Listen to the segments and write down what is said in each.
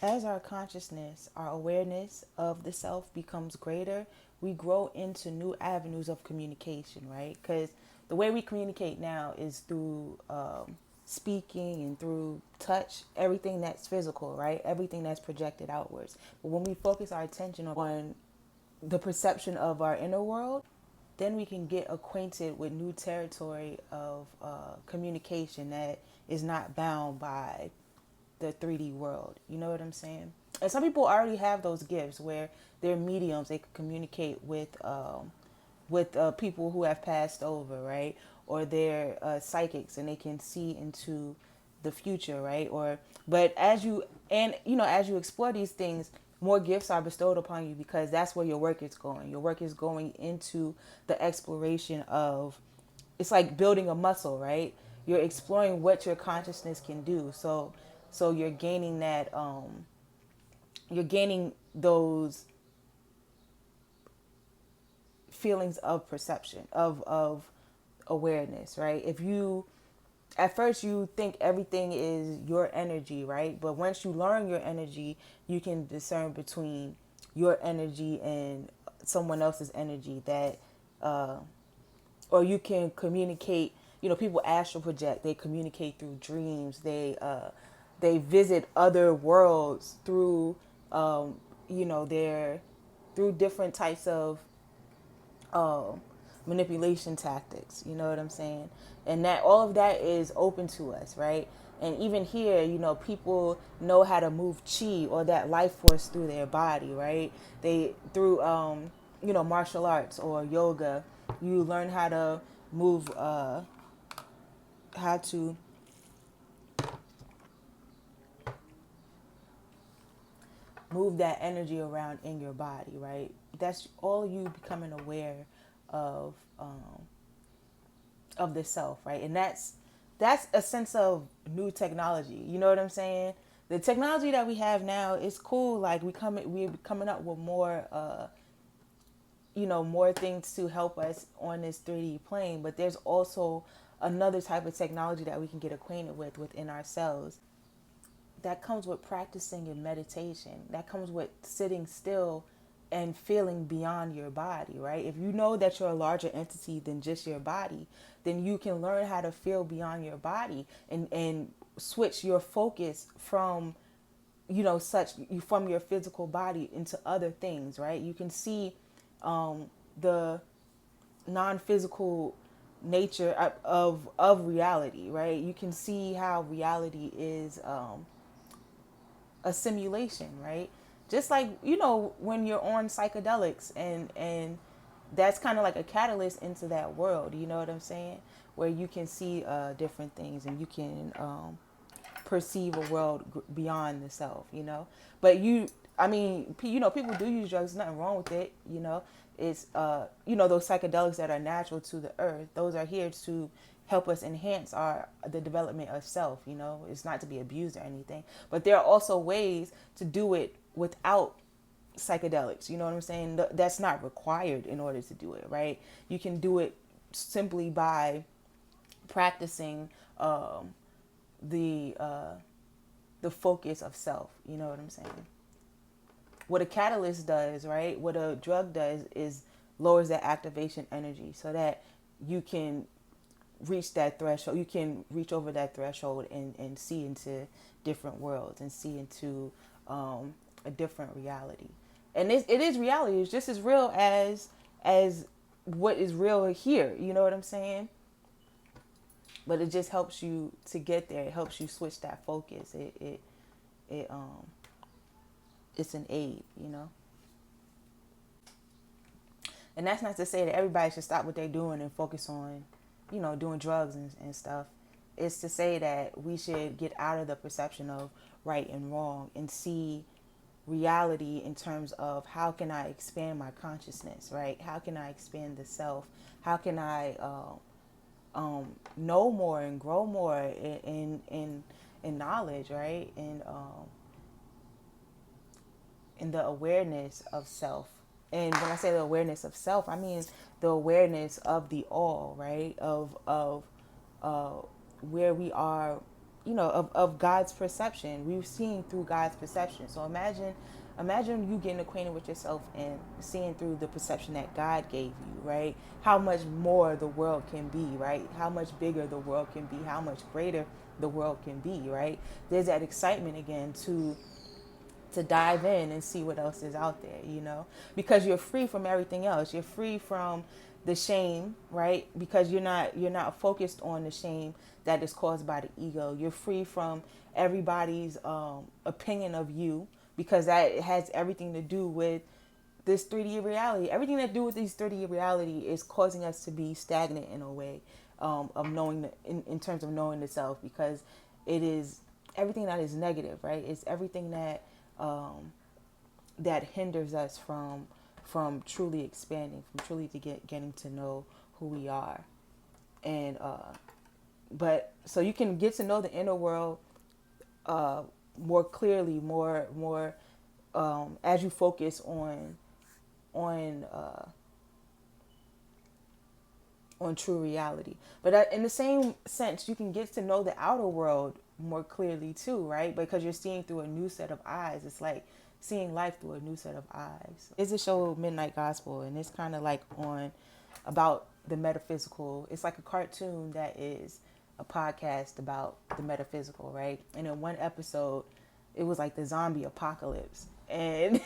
As our consciousness, our awareness of the self becomes greater, we grow into new avenues of communication, right? Because the way we communicate now is through speaking and through touch, everything that's physical, right? Everything that's projected outwards. But when we focus our attention on the perception of our inner world, then we can get acquainted with new territory of communication that is not bound by the 3D world. You know what I'm saying? And some people already have those gifts where they're mediums. They can communicate with people who have passed over, right? Or they're psychics and they can see into the future, right? Or but as you explore these things, more gifts are bestowed upon you because that's where your work is going. Your work is going into the exploration of, it's like building a muscle, right? You're exploring what your consciousness can do. So you're gaining those feelings of perception, of awareness, right? If you at first you think everything is your energy, right? But once you learn your energy, you can discern between your energy and someone else's energy, that or you can communicate. People astral project, they communicate through dreams, they visit other worlds through their through different types of uh, manipulation tactics. You know what I'm saying? And that all of that is open to us, right? And even here, people know how to move chi or that life force through their body, right? They through martial arts or yoga, you learn how to move, how to move that energy around in your body, right? That's all you becoming aware of the self, right? And that's a sense of new technology. You know what I'm saying? The technology that we have now is cool. Like we're coming up with more more things to help us on this 3D plane, but there's also another type of technology that we can get acquainted with within ourselves. That comes with practicing in meditation. That comes with sitting still and feeling beyond your body, right? If you know that you're a larger entity than just your body, then you can learn how to feel beyond your body and switch your focus from from your physical body into other things, right? You can see the non-physical nature of reality, right? You can see how reality is a simulation, right? Just like when you're on psychedelics, and that's kind of like a catalyst into that world. You know what I'm saying? Where you can see different things, and you can perceive a world beyond the self. But people do use drugs. There's nothing wrong with it. It's those psychedelics that are natural to the earth. Those are here to help us enhance the development of self. It's not to be abused or anything, but there are also ways to do it without psychedelics. You know what I'm saying? That's not required in order to do it, right? You can do it simply by practicing the the focus of self. You know what I'm saying? What a catalyst does, right? What a drug does is lowers that activation energy so that you can reach that threshold. You can reach over that threshold and see into different worlds and see into a different reality. And it is reality. It's just as real as what is real here. You know what I'm saying? But it just helps you to get there. It helps you switch that focus. It it's an aid. And that's not to say that everybody should stop what they're doing and focus on, doing drugs and stuff. It's to say that we should get out of the perception of right and wrong and see reality in terms of how can I expand my consciousness, right? How can I expand the self? How can I know more and grow more in knowledge, right? And in the awareness of self. And when I say the awareness of self, I mean the awareness of the all, right? Of where we are of God's perception. We're seeing through God's perception. So imagine you getting acquainted with yourself and seeing through the perception that God gave you, right? How much more the world can be, right? How much bigger the world can be, how much greater the world can be, right? There's that excitement again to dive in and see what else is out there, because you're free from everything else. You're free from the shame, right? Because you're not focused on the shame that is caused by the ego. You're free from everybody's opinion of you, because that has everything to do with this 3D reality. Everything that do with this 3D reality is causing us to be stagnant in a way, of knowing in terms of knowing the self, because it is everything that is negative, right? It's everything that hinders us from truly expanding, from truly getting to know who we are. And but so you can get to know the inner world more clearly, more as you focus on uh, on true reality. But in the same sense, you can get to know the outer world more clearly too, right? Because you're seeing through a new set of eyes. It's like seeing life through a new set of eyes. It's a show, Midnight Gospel, and it's kind of like on about the metaphysical. It's like a cartoon that is a podcast about the metaphysical, right? And in one episode, it was like the zombie apocalypse, and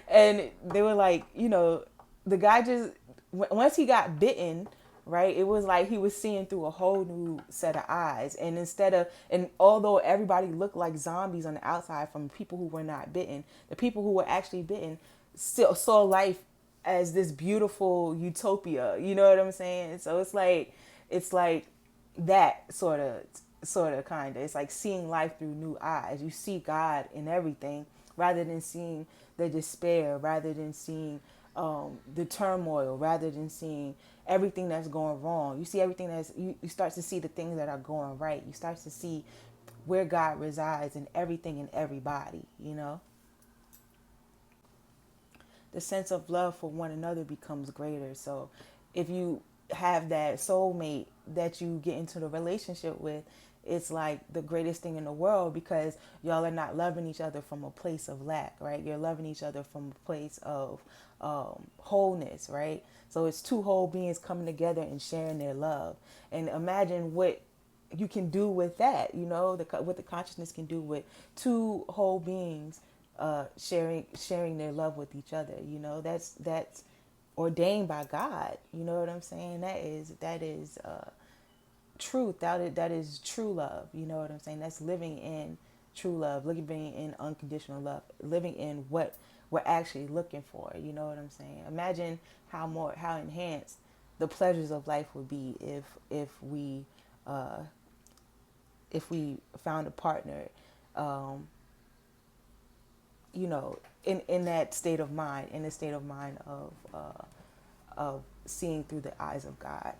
and they were like, the guy just once he got bitten, right, it was like he was seeing through a whole new set of eyes. And although everybody looked like zombies on the outside from people who were not bitten, the people who were actually bitten still saw life as this beautiful utopia. You know what I'm saying? So it's like that sort of kind of. It's like seeing life through new eyes. You see God in everything, rather than seeing the despair, rather than seeing the turmoil, rather than seeing everything that's going wrong. You see everything you start to see the things that are going right. You start to see where God resides in everything and everybody. The sense of love for one another becomes greater. So if you have that soulmate that you get into the relationship with, it's like the greatest thing in the world, because y'all are not loving each other from a place of lack, right? You're loving each other from a place of wholeness, right? So it's two whole beings coming together and sharing their love. And imagine what you can do with that, what the consciousness can do with two whole beings sharing their love with each other. That's ordained by God. You know what I'm saying? That is truth. That is true love. You know what I'm saying? That's living in true love, living in unconditional love, living in what we're actually looking for. You know what I'm saying? Imagine how enhanced the pleasures of life would be uh, if we found a partner, in that state of mind, in the state of mind of seeing through the eyes of God.